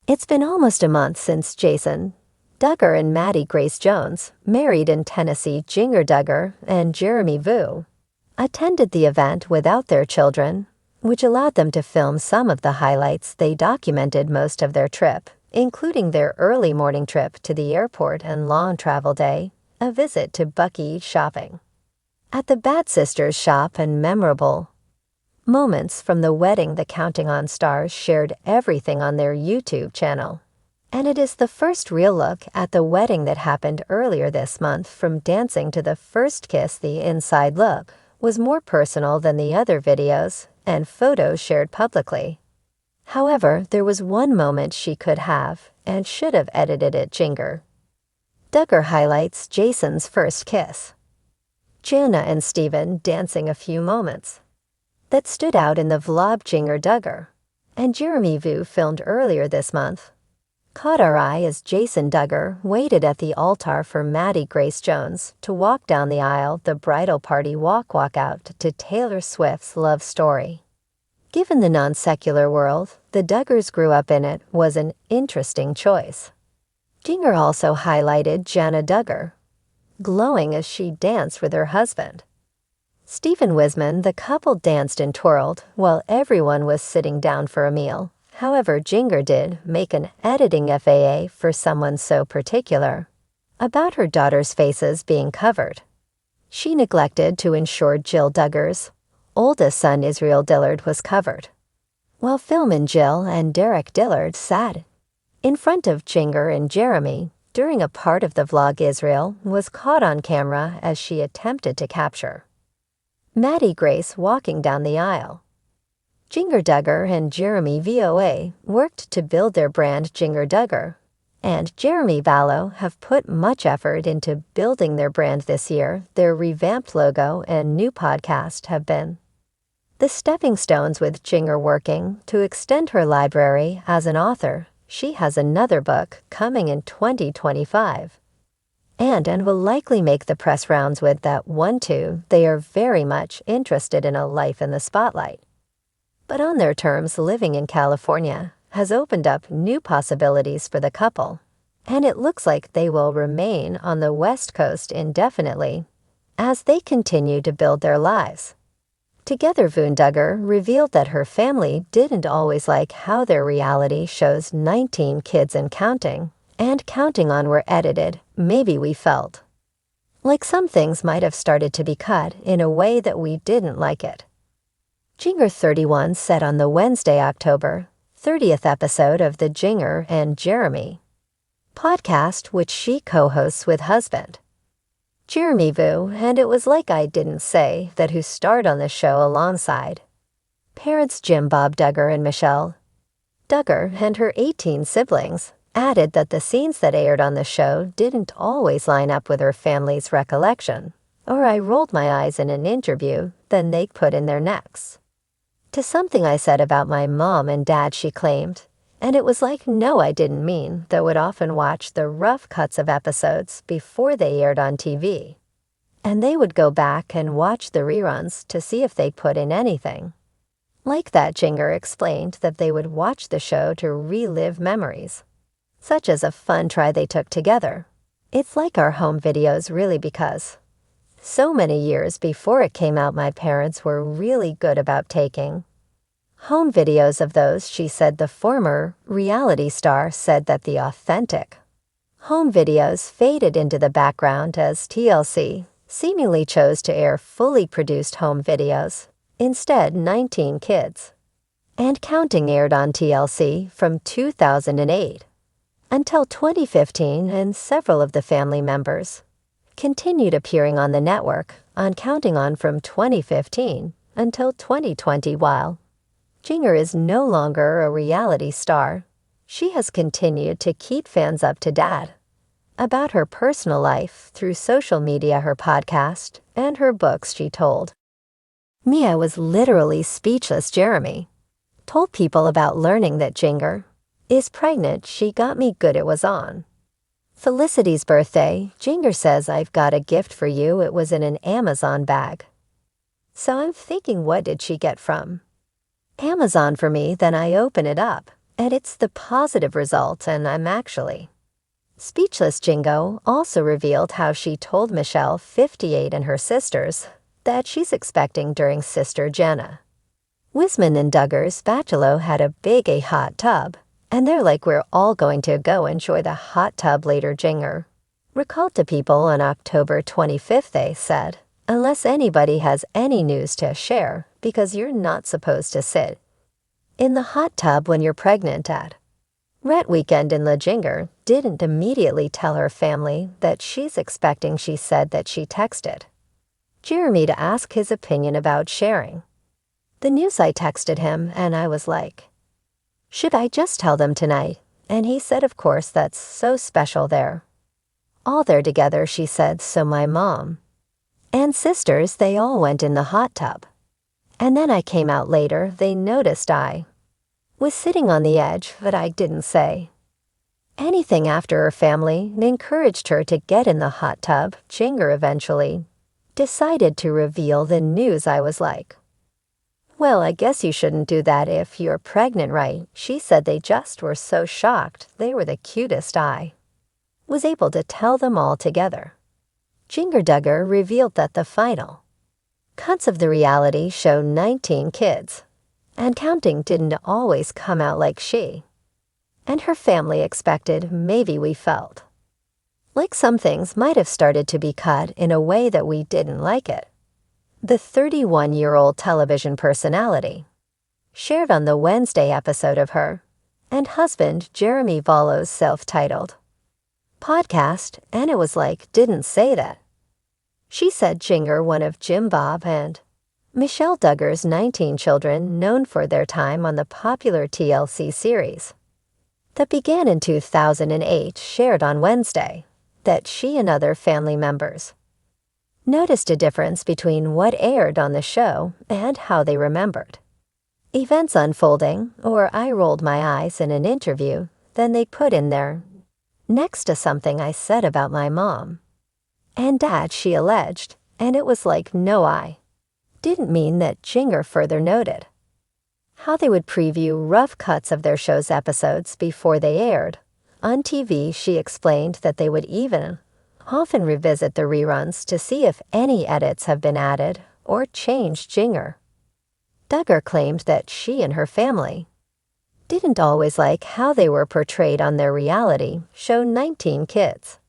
It's been almost a month since Jason Duggar and Maddie Grace Jones, married in Tennessee Jinger Duggar and Jeremy Vu, attended the event without their children, which allowed them to film some of the highlights. They documented most of their trip, including their early morning trip to the airport and long travel day, a visit to Buc-ee shopping at the Bad Sisters shop, and memorable moments from the wedding. The Counting On stars shared everything on their YouTube channel. And it is the first real look at the wedding that happened earlier this month. From dancing to the first kiss, the inside look was more personal than the other videos and photos shared publicly. However, there was one moment she could have and should have edited it. Jinger Duggar highlights Jason's first kiss. Jana and Steven dancing. A few moments that stood out in the vlog Jinger Duggar and Jeremy Vu filmed earlier this month caught our eye as Jason Duggar waited at the altar for Maddie Grace Jones to walk down the aisle. The bridal party walk out to Taylor Swift's Love Story. Given the non-secular world the Duggars grew up in, it was an interesting choice. Jinger also highlighted Jana Duggar, glowing as she danced with her husband Stephen Wisman. The couple danced and twirled while everyone was sitting down for a meal. However, Jinger did make an editing FAA for someone so particular about her daughter's faces being covered. She neglected to ensure Jill Duggar's oldest son Israel Dillard was covered, while Phil and Jill and Derek Dillard sat in front of Jinger and Jeremy. During a part of the vlog, Israel was caught on camera as she attempted to capture Maddie Grace walking down the aisle. Jinger Duggar and Jeremy VOA worked to build their brand. Jinger Duggar and Jeremy Vallow have put much effort into building their brand this year. Their revamped logo and new podcast have been the stepping stones, with Jinger working to extend her library as an author. She has another book coming in 2025 and will likely make the press rounds with that one too. They are very much interested in a life in the spotlight, but on their terms. Living in California has opened up new possibilities for the couple, and it looks like they will remain on the West Coast indefinitely as they continue to build their lives together. Vu Duggar revealed that her family didn't always like how their reality shows 19 Kids and Counting On were edited. Maybe we felt like some things might have started to be cut in a way that we didn't like it. Jinger 31 said on the Wednesday, October 30th episode of the Jinger and Jeremy podcast, which she co-hosts with husband Jeremy Vu, and it was like I didn't say that, who starred on the show alongside parents Jim Bob Duggar and Michelle Duggar and her 18 siblings, added that the scenes that aired on the show didn't always line up with her family's recollection, or I rolled my eyes in an interview. Then they put in their necks to something I said about my mom and dad, she claimed, and it was like, no, I didn't mean that. Would often watch the rough cuts of episodes before they aired on TV, and they would go back and watch the reruns to see if they put in anything like that. Jinger explained that they would watch the show to relive memories, such as a fun try they took together. It's like our home videos, really, because so many years before it came out, my parents were really good about taking home videos of those, she said. The former reality star said that the authentic home videos faded into the background as TLC seemingly chose to air fully produced home videos. Instead, 19 Kids and Counting aired on TLC from 2008 until 2015, and several of the family members continued appearing on the network on Counting On from 2015 until 2020. While Jinger is no longer a reality star, she has continued to keep fans up to date about her personal life through social media, her podcast, and her books. She told me, I was literally speechless. Jeremy told people about learning that Jinger is pregnant. She got me good. It was on Felicity's birthday. Jinger says, I've got a gift for you. It was in an Amazon bag. So I'm thinking, what did she get from Amazon for me? Then I open it up, And it's the positive result, and I'm actually. Speechless Jingo also revealed how she told Michelle, 58, and her sisters that she's expecting during Sister Jenna. Wisman and Duggar's bachelor had a big hot tub, and they're like, we're all going to go enjoy the hot tub later. Jinger recalled to People on October 25th, they said, unless anybody has any news to share, because you're not supposed to sit in the hot tub when you're pregnant at Ret Weekend. In La Jinger didn't immediately tell her family that she's expecting. She said that she texted Jeremy to ask his opinion about sharing the news. I texted him and I was like, should I just tell them tonight? And he said, of course, that's so special. They're all there together, she said. So my mom and sisters, they all went in the hot tub. And then I came out later. They noticed I was sitting on the edge, but I didn't say anything after her family encouraged her to get in the hot tub. Jinger eventually decided to reveal the news. I was like, well, I guess you shouldn't do that if you're pregnant, right? She said they just were so shocked. They were the cutest. I was able to tell them all together. Jinger Duggar revealed that the final cuts of the reality show 19 kids and counting didn't always come out like she and her family expected. Maybe we felt like some things might have started to be cut in a way that we didn't like it. The 31-year-old television personality shared on the Wednesday episode of her and husband Jeremy Valo's self-titled podcast, and it was like, didn't say that. She said Jinger, one of Jim Bob and Michelle Duggar's 19 children, known for their time on the popular TLC series that began in 2008, shared on Wednesday that she and other family members noticed a difference between what aired on the show and how they remembered events unfolding. Or I rolled my eyes in an interview, then they put in there next to something I said about my mom and dad, she alleged, and it was like, no, I didn't mean that. Jinger further noted how they would preview rough cuts of their show's episodes before they aired on TV. She explained that they would even often revisit the reruns to see if any edits have been added or changed. Jinger Duggar claimed that she and her family didn't always like how they were portrayed on their reality show 19 Kids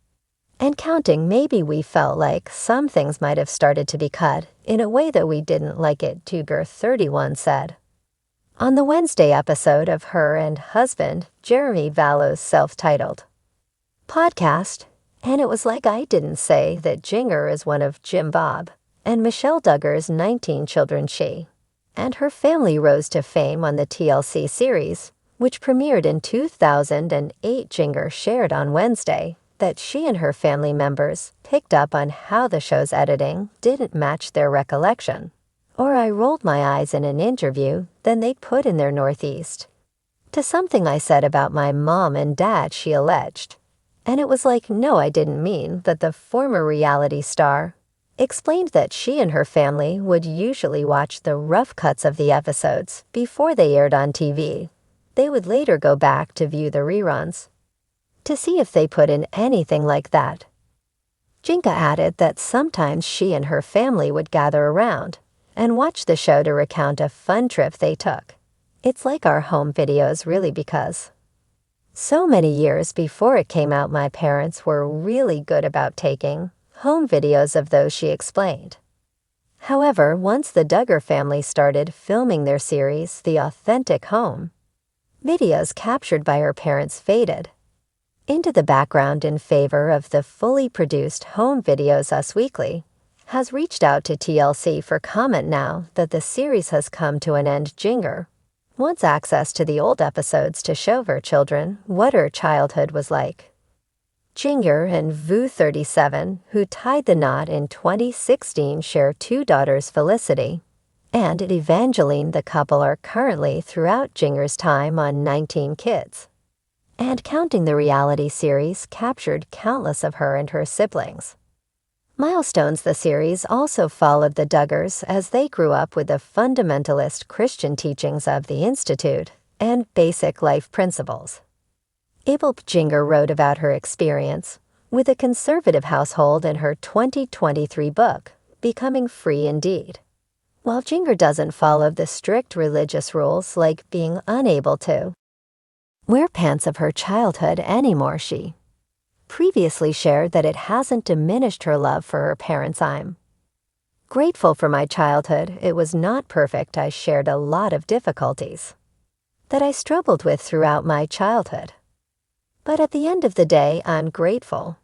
and Counting. Maybe we felt like some things might have started to be cut in a way that we didn't like it, Duggar, 31, said on the Wednesday episode of her and husband Jeremy Valo's self-titled podcast. And it was like, I didn't say that Jinger is one of Jim Bob and Michelle Duggar's 19 children. She and her family rose to fame on the TLC series, which premiered in 2008. Jinger shared on Wednesday that she and her family members picked up on how the show's editing didn't match their recollection. Or I rolled my eyes in an interview, then they put in their Northeast to something I said about my mom and dad, she alleged. And it was like, no, I didn't mean that. The former reality star explained that she and her family would usually watch the rough cuts of the episodes before they aired on TV. They would later go back to view the reruns to see if they put in anything like that. Jinka added that sometimes she and her family would gather around and watch the show to recount a fun trip they took. It's like our home videos, really, because so many years before it came out, my parents were really good about taking home videos of those, she explained. However, once the Duggar family started filming their series, the authentic home videos captured by her parents faded into the background in favor of the fully produced home videos. Us Weekly has reached out to TLC for comment now that the series has come to an end. Jinger wants access to the old episodes to show her children what her childhood was like. Jinger and Vu, 37, who tied the knot in 2016, share two daughters, Felicity and Evangeline. The couple are currently throughout Jinger's time on 19 Kids and Counting. The reality series captured countless of her and her siblings' milestones. The series also followed the Duggars as they grew up with the fundamentalist Christian teachings of the Institute and basic life principles. Abel Jinger wrote about her experience with a conservative household in her 2023 book, Becoming Free Indeed. While Jinger doesn't follow the strict religious rules like being unable to wear pants of her childhood anymore, she previously shared that it hasn't diminished her love for her parents. I'm grateful for my childhood. It was not perfect. I shared a lot of difficulties that I struggled with throughout my childhood. But at the end of the day, I'm grateful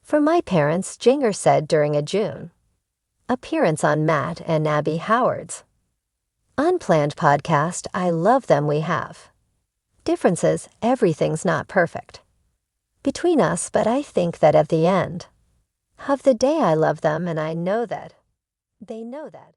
for my parents, Jinger said during a June appearance on Matt and Abby Howard's Unplanned podcast. I love them. We have differences. Everything's not perfect between us, but I think that at the end of the day I love them, and I know that they know that.